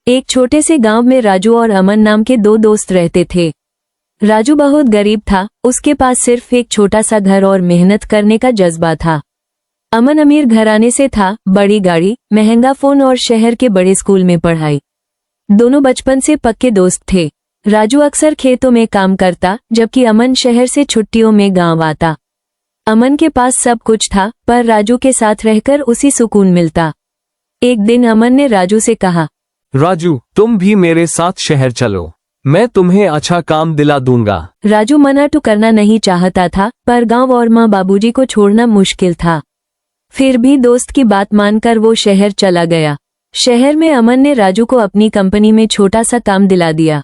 एक छोटे से गांव में राजू और अमन नाम के दो दोस्त रहते थे। राजू बहुत गरीब था, उसके पास सिर्फ एक छोटा सा घर और मेहनत करने का जज्बा था। अमन अमीर घराने से था, बड़ी गाड़ी, महंगा फोन और शहर के बड़े स्कूल में पढ़ाई। दोनों बचपन से पक्के दोस्त थे। राजू अक्सर खेतों में काम करता, जबकि अमन शहर से छुट्टियों में गांव आता। अमन के पास सब कुछ था, पर राजू के साथ रहकर उसी सुकून मिलता। एक दिन अमन ने राजू से कहा, राजू, तुम भी मेरे साथ शहर चलो, मैं तुम्हें अच्छा काम दिला दूंगा। राजू मना तो करना नहीं चाहता था, पर गांव और माँ बाबूजी को छोड़ना मुश्किल था। फिर भी दोस्त की बात मानकर वो शहर चला गया। शहर में अमन ने राजू को अपनी कंपनी में छोटा सा काम दिला दिया।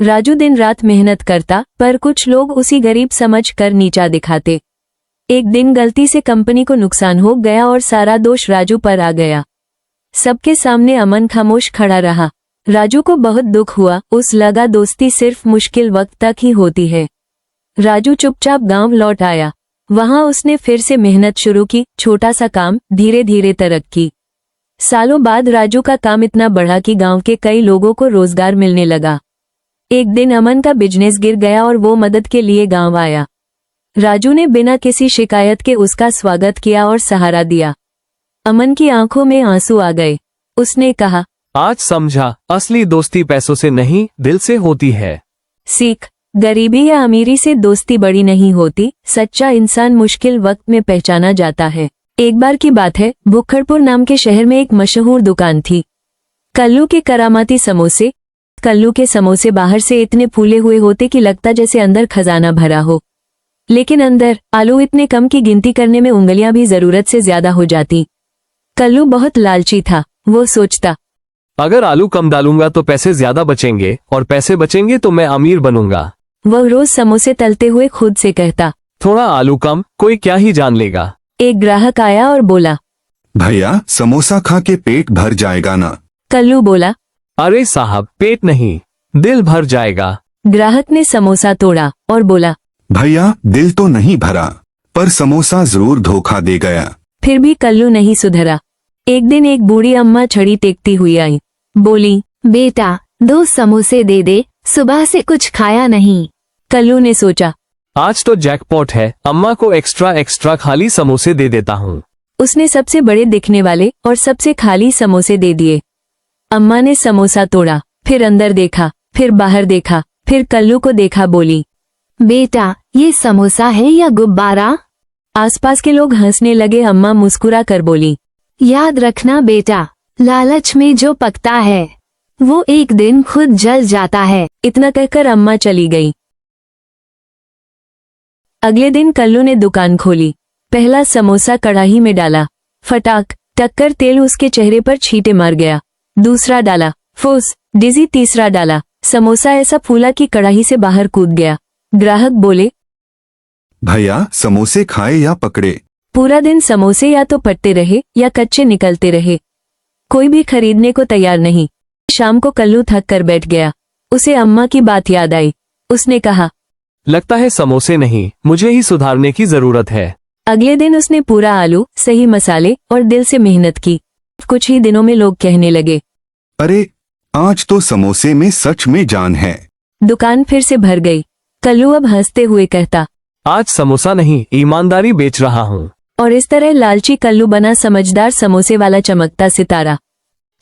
राजू दिन रात मेहनत करता, पर कुछ लोग उसी गरीब समझकर नीचा दिखाते। एक दिन गलती से कंपनी को नुकसान हो गया और सारा दोष राजू पर आ गया। सबके सामने अमन खामोश खड़ा रहा। राजू को बहुत दुख हुआ, उस लगा दोस्ती सिर्फ मुश्किल वक्त तक ही होती है। राजू चुपचाप गांव लौट आया। वहां उसने फिर से मेहनत शुरू की, छोटा सा काम, धीरे धीरे तरक्की। सालों बाद राजू का काम इतना बढ़ा कि गांव के कई लोगों को रोजगार मिलने लगा। एक दिन अमन का बिजनेस गिर गया और वो मदद के लिए गांव आया। राजू ने बिना किसी शिकायत के उसका स्वागत किया और सहारा दिया। अमन की आंखों में आंसू आ गए। उसने कहा, आज समझा, असली दोस्ती पैसों से नहीं, दिल से होती है। सीख, गरीबी या अमीरी से दोस्ती बड़ी नहीं होती, सच्चा इंसान मुश्किल वक्त में पहचाना जाता है। एक बार की बात है, भुक्खड़पुर नाम के शहर में एक मशहूर दुकान थी, कल्लू के करामाती समोसे। कल्लू के समोसे बाहर से इतने फूले हुए होते कि लगता जैसे अंदर खजाना भरा हो, लेकिन अंदर आलू इतने कम की गिनती करने में उंगलियां भी जरूरत से ज्यादा हो जाती। कल्लू बहुत लालची था। वो सोचता, अगर आलू कम डालूंगा तो पैसे ज्यादा बचेंगे, और पैसे बचेंगे तो मैं अमीर बनूंगा। वह रोज समोसे तलते हुए खुद से कहता, थोड़ा आलू कम, कोई क्या ही जान लेगा। एक ग्राहक आया और बोला, भैया, समोसा खा के पेट भर जाएगा ना? कल्लू बोला, अरे साहब, पेट नहीं, दिल भर जाएगा। ग्राहक ने समोसा तोड़ा और बोला, भैया, दिल तो नहीं भरा, पर समोसा जरूर धोखा दे गया। फिर भी कल्लू नहीं सुधरा। एक दिन एक बूढ़ी अम्मा छड़ी टेकती हुई आई। बोली, बेटा, 2 समोसे दे दे, सुबह से कुछ खाया नहीं। कल्लू ने सोचा, आज तो जैकपॉट है, अम्मा को एक्स्ट्रा खाली समोसे दे देता हूँ। उसने सबसे बड़े दिखने वाले और सबसे खाली समोसे दे दिए। अम्मा ने समोसा तोड़ा, फिर अंदर देखा, फिर बाहर देखा, फिर कल्लू को देखा। बोली, बेटा, ये समोसा है या गुब्बारा? आसपास के लोग हंसने लगे। अम्मा मुस्कुरा कर बोली, याद रखना बेटा, लालच में जो पकता है वो एक दिन खुद जल जाता है। इतना कहकर अम्मा चली गई। अगले दिन कल्लू ने दुकान खोली। पहला समोसा कढ़ाई में डाला, फटाक टक्कर, तेल उसके चेहरे पर छींटे मार गया। दूसरा डाला, फूस डिजी। तीसरा डाला, समोसा ऐसा फूला कि कढ़ाई से बाहर कूद गया। ग्राहक बोले, भैया, समोसे खाए या पकड़े? पूरा दिन समोसे या तो पटते रहे या कच्चे निकलते रहे, कोई भी खरीदने को तैयार नहीं। शाम को कल्लू थक कर बैठ गया। उसे अम्मा की बात याद आई। उसने कहा, लगता है समोसे नहीं, मुझे ही सुधारने की जरूरत है। अगले दिन उसने पूरा आलू, सही मसाले और दिल से मेहनत की। कुछ ही दिनों में लोग कहने लगे, अरे, आज तो समोसे में सच में जान है। दुकान फिर से भर गई। कल्लू अब हंसते हुए कहता, आज समोसा नहीं, ईमानदारी बेच रहा हूँ। और इस तरह लालची कल्लू बना समझदार समोसे वाला चमकता सितारा।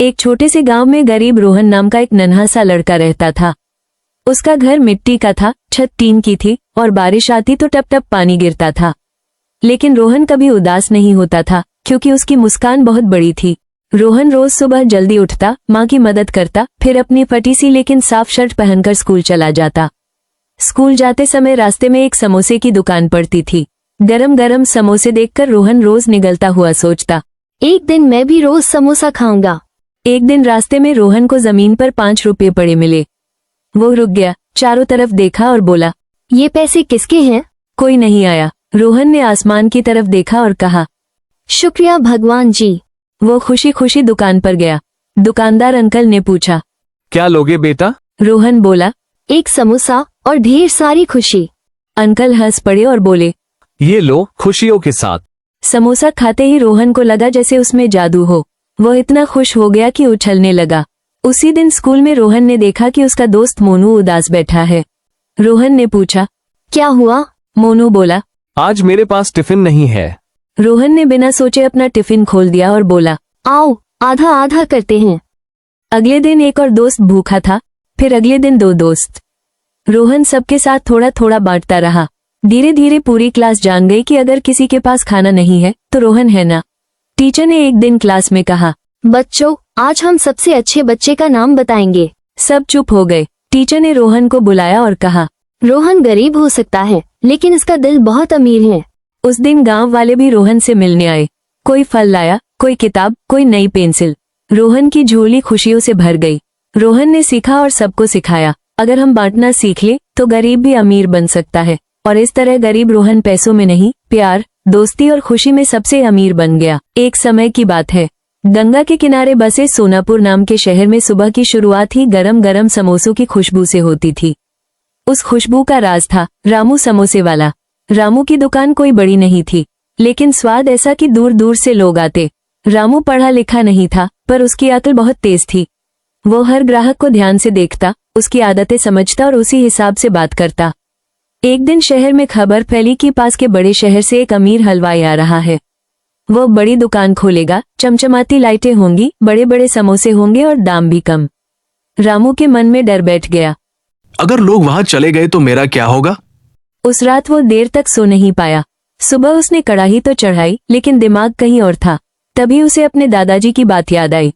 एक छोटे से गांव में गरीब रोहन नाम का एक नन्हा सा लड़का रहता था। उसका घर मिट्टी का था, छत टीन की थी और बारिश आती तो टप टप पानी गिरता था। लेकिन रोहन कभी उदास नहीं होता था, क्योंकि उसकी मुस्कान बहुत बड़ी थी। रोहन रोज सुबह जल्दी उठता, माँ की मदद करता, फिर अपनी फटी सी लेकिन साफ शर्ट पहनकर स्कूल चला जाता। स्कूल जाते समय रास्ते में एक समोसे की दुकान पड़ती थी। गरम गरम समोसे देखकर रोहन रोज निगलता हुआ सोचता, एक दिन मैं भी रोज समोसा खाऊंगा। एक दिन रास्ते में रोहन को जमीन पर 5 रुपये पड़े मिले। वो रुक गया, चारों तरफ देखा और बोला, ये पैसे किसके हैं? कोई नहीं आया। रोहन ने आसमान की तरफ देखा और कहा, शुक्रिया भगवान जी। वो खुशी खुशी दुकान पर गया। दुकानदार अंकल ने पूछा, क्या लोगे बेटा? रोहन बोला, एक समोसा और ढेर सारी खुशी। अंकल हंस पड़े और बोले, ये लो, खुशियों के साथ। समोसा खाते ही रोहन को लगा जैसे उसमें जादू हो। वो इतना खुश हो गया कि उछलने लगा। उसी दिन स्कूल में रोहन ने देखा कि उसका दोस्त मोनू उदास बैठा है। रोहन ने पूछा, क्या हुआ? मोनू बोला। आज मेरे पास टिफिन नहीं है। रोहन ने बिना सोचे अपना टिफिन खोल दिया और बोला, आओ आधा आधा करते हैं। अगले दिन एक और दोस्त भूखा था, फिर अगले दिन 2 दोस्त। रोहन सबके साथ थोड़ा थोड़ा बांटता रहा। धीरे धीरे पूरी क्लास जान गई कि अगर किसी के पास खाना नहीं है तो रोहन है ना। टीचर ने एक दिन क्लास में कहा, बच्चों, आज हम सबसे अच्छे बच्चे का नाम बताएंगे। सब चुप हो गए। टीचर ने रोहन को बुलाया और कहा, रोहन गरीब हो सकता है, लेकिन इसका दिल बहुत अमीर है। उस दिन गांव वाले भी रोहन से मिलने आए। कोई फल लाया, कोई किताब, कोई नई पेंसिल। रोहन की झोली खुशियों से भर गई। रोहन ने सीखा और सबको सिखाया, अगर हम बांटना सीख ले तो गरीब भी अमीर बन सकता है। और इस तरह गरीब रोहन पैसों में नहीं, प्यार, दोस्ती और खुशी में सबसे अमीर बन गया। एक समय की बात है, गंगा के किनारे बसे सोनापुर नाम के शहर में सुबह की शुरुआत ही गरम गरम समोसों की खुशबू से होती थी। उस खुशबू का राज था रामू समोसे वाला। रामू की दुकान कोई बड़ी नहीं थी, लेकिन स्वाद ऐसा कि दूर दूर से लोग आते। रामू पढ़ा लिखा नहीं था, पर उसकी अकल बहुत तेज थी। वो हर ग्राहक को ध्यान से देखता, उसकी आदतें समझता और उसी हिसाब से बात करता। एक दिन शहर में खबर फैली कि पास के बड़े शहर से एक अमीर हलवाई आ रहा है। वो बड़ी दुकान खोलेगा, चमचमाती लाइटें होंगी, बड़े बड़े समोसे होंगे और दाम भी कम। रामू के मन में डर बैठ गया। अगर लोग वहां चले गए तो मेरा क्या होगा? उस रात वो देर तक सो नहीं पाया। सुबह उसने कढ़ाई तो चढ़ाई, लेकिन दिमाग कहीं और था। तभी उसे अपने दादाजी की बात याद आई।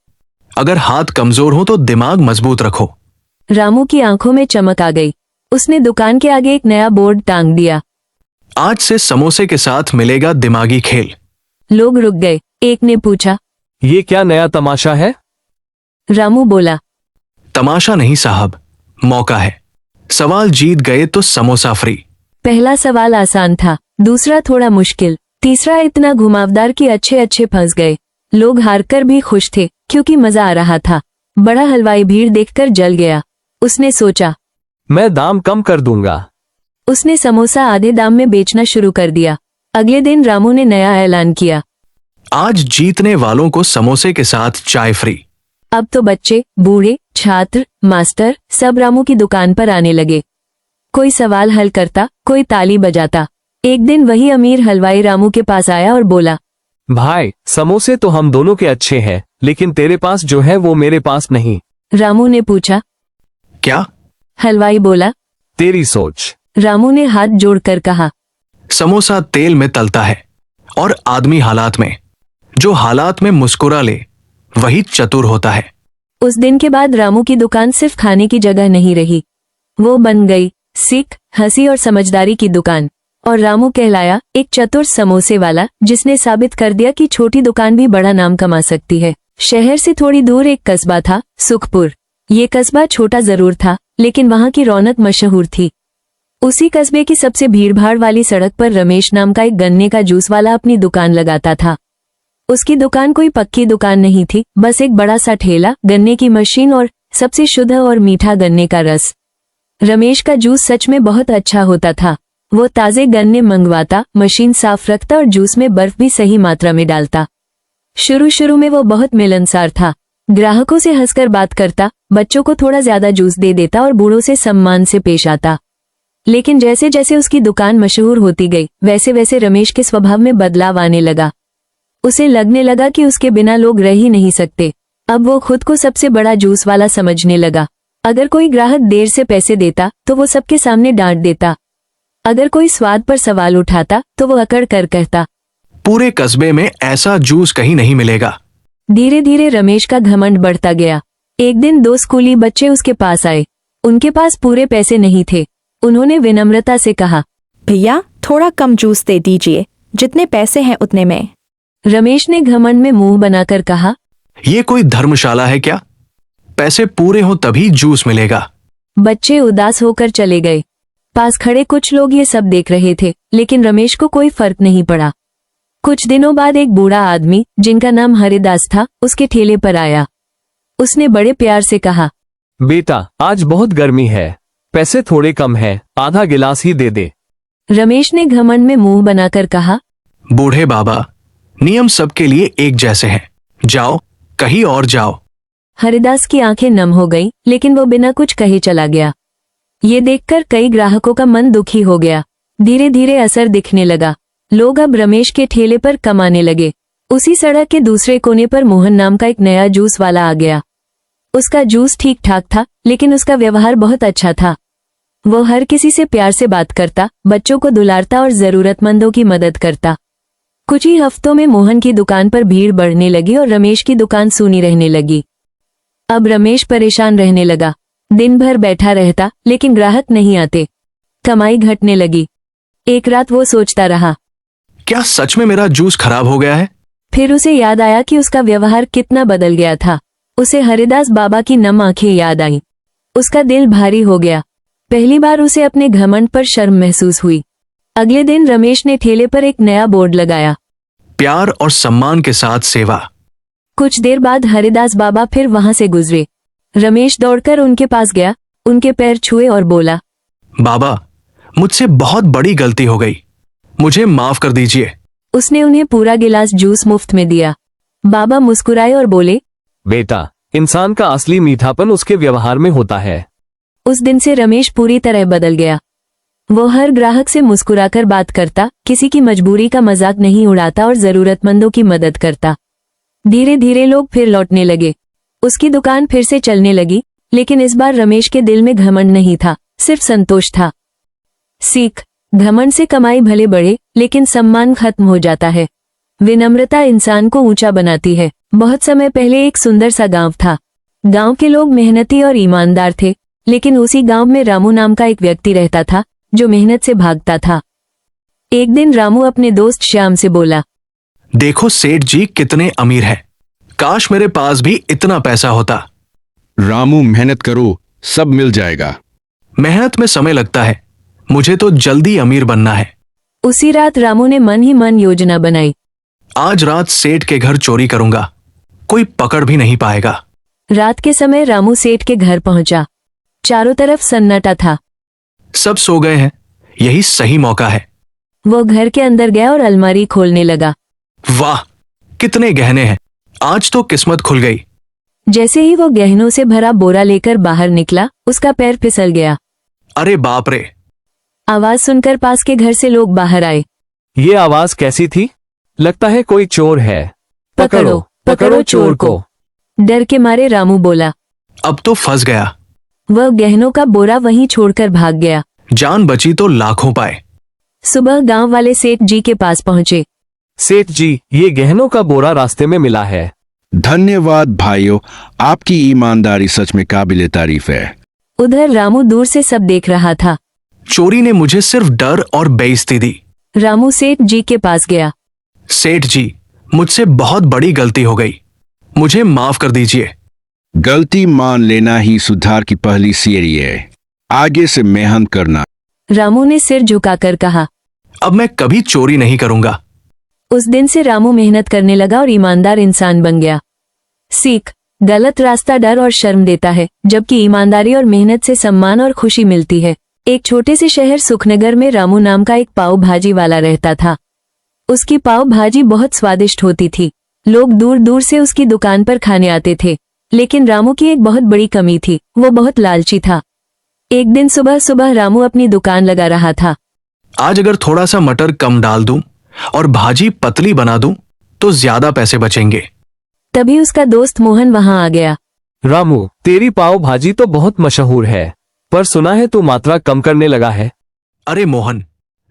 अगर हाथ कमजोर हो तो दिमाग मजबूत रखो। रामू की आंखों में चमक आ गई। उसने दुकान के आगे एक नया बोर्ड टांग दिया। आज से समोसे के साथ मिलेगा दिमागी खेल। लोग रुक गए। एक ने पूछा, ये क्या नया तमाशा है? रामू बोला, तमाशा नहीं साहब, मौका है। सवाल जीत गए तो समोसा फ्री। पहला सवाल आसान था, दूसरा थोड़ा मुश्किल, तीसरा इतना घुमावदार कि अच्छे अच्छे फंस गए। लोग हारकर भी खुश थे, क्योंकि मजा आ रहा था। बड़ा हलवाई भीड़ देखकर जल गया। उसने सोचा, मैं दाम कम कर दूंगा। उसने समोसा आधे दाम में बेचना शुरू कर दिया। अगले दिन रामू ने नया ऐलान किया, आज जीतने वालों को समोसे के साथ चाय फ्री। अब तो बच्चे, बूढ़े, छात्र, मास्टर सब रामू की दुकान पर आने लगे। कोई सवाल हल करता, कोई ताली बजाता। एक दिन वही अमीर हलवाई रामू के पास आया और बोला, भाई, समोसे तो हम दोनों के अच्छे हैं, लेकिन तेरे पास जो है वो मेरे पास नहीं। रामू ने पूछा, क्या? हलवाई बोला, तेरी सोच। रामू ने हाथ जोड़कर कहा, समोसा तेल में तलता है और आदमी हालात में। जो हालात में मुस्कुरा ले वही चतुर होता है। उस दिन के बाद रामू की दुकान सिर्फ खाने की जगह नहीं रही, वो बन गई सीख, हंसी और समझदारी की दुकान। और रामू कहलाया एक चतुर समोसे वाला, जिसने साबित कर दिया कि छोटी दुकान भी बड़ा नाम कमा सकती है। शहर से थोड़ी दूर एक कस्बा था, सुखपुर। ये कस्बा छोटा जरूर था, लेकिन वहां की रौनक मशहूर थी। उसी कस्बे की सबसे भीड़भाड़ वाली सड़क पर रमेश नाम का एक गन्ने का जूस वाला अपनी दुकान लगाता था। उसकी दुकान कोई पक्की दुकान नहीं थी, बस एक बड़ा सा ठेला, गन्ने की मशीन और सबसे शुद्ध और मीठा गन्ने का रस। रमेश का जूस सच में बहुत अच्छा होता था। वो ताजे गन्ने मंगवाता, मशीन साफ रखता और जूस में बर्फ भी सही मात्रा में डालता। शुरू शुरू में वो बहुत मिलनसार था। ग्राहकों से हंसकर बात करता, बच्चों को थोड़ा ज्यादा जूस दे देता और बूढ़ों से सम्मान से पेश आता। लेकिन जैसे जैसे उसकी दुकान मशहूर होती गई, वैसे वैसे रमेश के स्वभाव में बदलाव आने लगा। उसे लगने लगा कि उसके बिना लोग रह ही नहीं सकते। अब वो खुद को सबसे बड़ा जूस वाला समझने लगा। अगर कोई ग्राहक देर से पैसे देता तो वो सबके सामने डांट देता। अगर कोई स्वाद पर सवाल उठाता तो वो अकड़ कर कहता, पूरे कस्बे में ऐसा जूस कहीं नहीं मिलेगा। धीरे धीरे रमेश का घमंड बढ़ता गया। एक दिन 2 स्कूली बच्चे उसके पास आए। उनके पास पूरे पैसे नहीं थे। उन्होंने विनम्रता से कहा, भैया थोड़ा कम जूस दे दीजिए, जितने पैसे हैं उतने में। रमेश ने घमंड में मुंह बनाकर कहा, ये कोई धर्मशाला है क्या? पैसे पूरे हो तभी जूस मिलेगा। बच्चे उदास होकर चले गए। पास खड़े कुछ लोग ये सब देख रहे थे, लेकिन रमेश को कोई फर्क नहीं पड़ा। कुछ दिनों बाद एक बूढ़ा आदमी, जिनका नाम हरिदास था, उसके ठेले पर आया। उसने बड़े प्यार से कहा, बेटा, आज बहुत गर्मी है, पैसे थोड़े कम हैं, आधा गिलास ही दे दे। रमेश ने घमंड में मुंह बनाकर कहा, बूढ़े बाबा, नियम सबके लिए एक जैसे हैं। जाओ, कहीं और जाओ। हरिदास की आंखें नम हो गईं, लेकिन वो बिना कुछ कहे चला गया। ये देखकर कई ग्राहकों का मन दुखी हो गया। धीरे धीरे असर दिखने लगा। लोग अब रमेश के ठेले पर कम आने लगे। उसी सड़क के दूसरे कोने पर मोहन नाम का एक नया जूस वाला आ गया। उसका जूस ठीक ठाक था, लेकिन उसका व्यवहार बहुत अच्छा था। वो हर किसी से प्यार से बात करता, बच्चों को दुलारता और जरूरतमंदों की मदद करता। कुछ ही हफ्तों में मोहन की दुकान पर भीड़ बढ़ने लगी और रमेश की दुकान सूनी रहने लगी। अब रमेश परेशान रहने लगा। दिन भर बैठा रहता, लेकिन ग्राहक नहीं आते। कमाई घटने लगी। एक रात वो सोचता रहा। क्या सच में मेरा जूस खराब हो गया है? फिर उसे याद आया कि उसका व्यवहार कितना बदल गया था। उसे हरिदास बाबा की नम आंखें याद आईं। उसका दिल भारी हो गया। पहली बार उसे अपने घमंड पर शर्म महसूस हुई। अगले दिन रमेश ने ठेले पर एक नया बोर्ड लगाया, प्यार और सम्मान के साथ सेवा। कुछ देर बाद हरिदास बाबा फिर वहां से गुजरे। रमेश दौड़कर उनके पास गया, उनके पैर छुए और बोला, बाबा, मुझसे बहुत बड़ी गलती हो गई, मुझे माफ कर दीजिए। उसने उन्हें पूरा गिलास जूस मुफ्त में दिया। बाबा मुस्कुराए और बोले, बेटा, इंसान का असली मीठापन उसके व्यवहार में होता है। उस दिन से रमेश पूरी तरह बदल गया। वो हर ग्राहक से मुस्कुराकर बात करता, किसी की मजबूरी का मजाक नहीं उड़ाता और जरूरतमंदों की मदद करता। धीरे धीरे लोग फिर लौटने लगे। उसकी दुकान फिर से चलने लगी, लेकिन इस बार रमेश के दिल में घमंड नहीं था, सिर्फ संतोष था। सीख, घमंड से कमाई भले बढ़े, लेकिन सम्मान खत्म हो जाता है। विनम्रता इंसान को ऊंचा बनाती है। बहुत समय पहले एक सुंदर सा गांव था। गांव के लोग मेहनती और ईमानदार थे, लेकिन उसी गांव में रामू नाम का एक व्यक्ति रहता था, जो मेहनत से भागता था। एक दिन रामू अपने दोस्त श्याम से बोला, देखो सेठ जी कितने अमीर हैं, काश मेरे पास भी इतना पैसा होता। रामू, मेहनत करो, सब मिल जाएगा। मेहनत में समय लगता है, मुझे तो जल्दी अमीर बनना है। उसी रात रामू ने मन ही मन योजना बनाई। आज रात सेठ के घर चोरी करूंगा, कोई पकड़ भी नहीं पाएगा। रात के समय रामू सेठ के घर पहुंचा। चारों तरफ सन्नाटा था। सब सो गए हैं, यही सही मौका है। वो घर के अंदर गया और अलमारी खोलने लगा। वाह, कितने गहने हैं, आज तो किस्मत खुल गई। जैसे ही वो गहनों से भरा बोरा लेकर बाहर निकला, उसका पैर फिसल गया। अरे बाप रे! आवाज सुनकर पास के घर से लोग बाहर आए। ये आवाज कैसी थी? लगता है कोई चोर है। पकड़ो, पकड़ो चोर को। डर के मारे रामू बोला। अब तो फंस गया। वह गहनों का बोरा वहीं छोड़कर भाग गया। जान बची तो लाखों पाए। सुबह गांव वाले सेठ जी के पास पहुंचे। सेठ जी, ये गहनों का बोरा रास्ते में मिला है। धन्यवाद भाइयों, आपकी ईमानदारी सच में काबिले तारीफ है। उधर रामू दूर से सब देख रहा था। चोरी ने मुझे सिर्फ डर और बेइज्जती दी। रामू सेठ जी के पास गया। सेठ जी, मुझसे बहुत बड़ी गलती हो गई, मुझे माफ कर दीजिए। गलती मान लेना ही सुधार की पहली सीढ़ी है, आगे से मेहनत करना। रामू ने सिर झुकाकर कहा, अब मैं कभी चोरी नहीं करूंगा। उस दिन से रामू मेहनत करने लगा और ईमानदार इंसान बन गया। सीख, गलत रास्ता डर और शर्म देता है, जबकि ईमानदारी और मेहनत से सम्मान और खुशी मिलती है। एक छोटे से शहर सुखनगर में रामू नाम का एक पाव भाजी वाला रहता था। उसकी पाव भाजी बहुत स्वादिष्ट होती थी। लोग दूर दूर से उसकी दुकान पर खाने आते थे। लेकिन रामू की एक बहुत बड़ी कमी थी, वो बहुत लालची था। एक दिन सुबह सुबह रामू अपनी दुकान लगा रहा था। आज अगर थोड़ा सा मटर कम डाल दूं और भाजी पतली बना दूं तो ज्यादा पैसे बचेंगे। तभी उसका दोस्त मोहन वहां आ गया। रामू, तेरी पाव भाजी तो बहुत मशहूर है, पर सुना है तू मात्रा कम करने लगा है। अरे मोहन,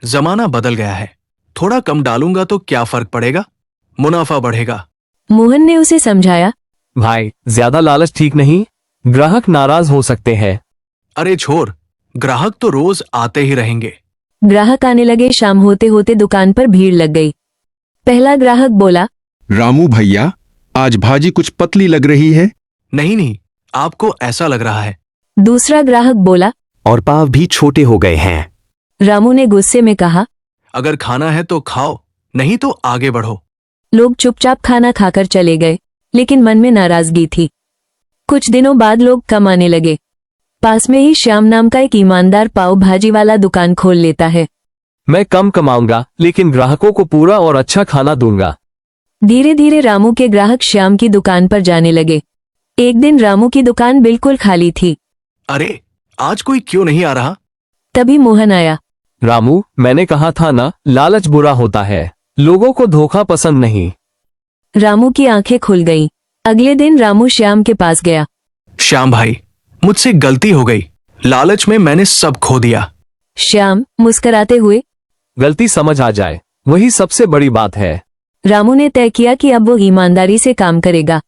जमाना बदल गया है, थोड़ा कम डालूंगा तो क्या फर्क पड़ेगा, मुनाफा बढ़ेगा। मोहन ने उसे समझाया। भाई, ज्यादा लालच ठीक नहीं, ग्राहक नाराज हो सकते हैं। अरे छोर, ग्राहक तो रोज आते ही रहेंगे। ग्राहक आने लगे। शाम होते होते दुकान पर भीड़ लग गई। पहला ग्राहक बोला, रामू भैया, आज भाजी कुछ पतली लग रही है। नहीं नहीं, आपको ऐसा लग रहा है। दूसरा ग्राहक बोला, और पाव भी छोटे हो गए हैं। रामू ने गुस्से में कहा, अगर खाना है तो खाओ, नहीं तो आगे बढ़ो। लोग चुपचाप खाना खाकर चले गए, लेकिन मन में नाराजगी थी। कुछ दिनों बाद लोग कम आने लगे। पास में ही श्याम नाम का एक ईमानदार पाव भाजी वाला दुकान खोल लेता है। मैं कम कमाऊंगा, लेकिन ग्राहकों को पूरा और अच्छा खाना दूंगा। धीरे धीरे रामू के ग्राहक श्याम की दुकान पर जाने लगे। एक दिन रामू की दुकान बिल्कुल खाली थी। अरे आज कोई क्यों नहीं आ रहा? तभी मोहन आया। रामू, मैंने कहा था ना, लालच बुरा होता है। लोगों को धोखा पसंद नहीं। रामू की आंखें खुल गईं। अगले दिन रामू श्याम के पास गया। श्याम भाई, मुझसे गलती हो गई। लालच में मैंने सब खो दिया। श्याम मुस्कुराते हुए। गलती समझ आ जाए, वही सबसे बड़ी बात है। रामू ने तय किया कि अब वो ईमानदारी से काम करेगा।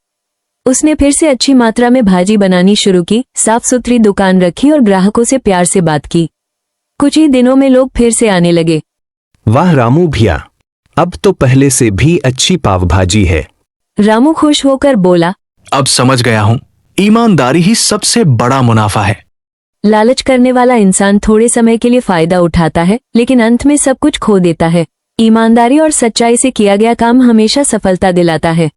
उसने फिर से अच्छी मात्रा में भाजी बनानी शुरू की, साफ सुथरी दुकान रखी और ग्राहकों से प्यार से बात की। कुछ ही दिनों में लोग फिर से आने लगे। वाह रामू भैया, अब तो पहले से भी अच्छी पाव भाजी है। रामू खुश होकर बोला, अब समझ गया हूँ, ईमानदारी ही सबसे बड़ा मुनाफा है। लालच करने वाला इंसान थोड़े समय के लिए फायदा उठाता है, लेकिन अंत में सब कुछ खो देता है। ईमानदारी और सच्चाई से किया गया काम हमेशा सफलता दिलाता है।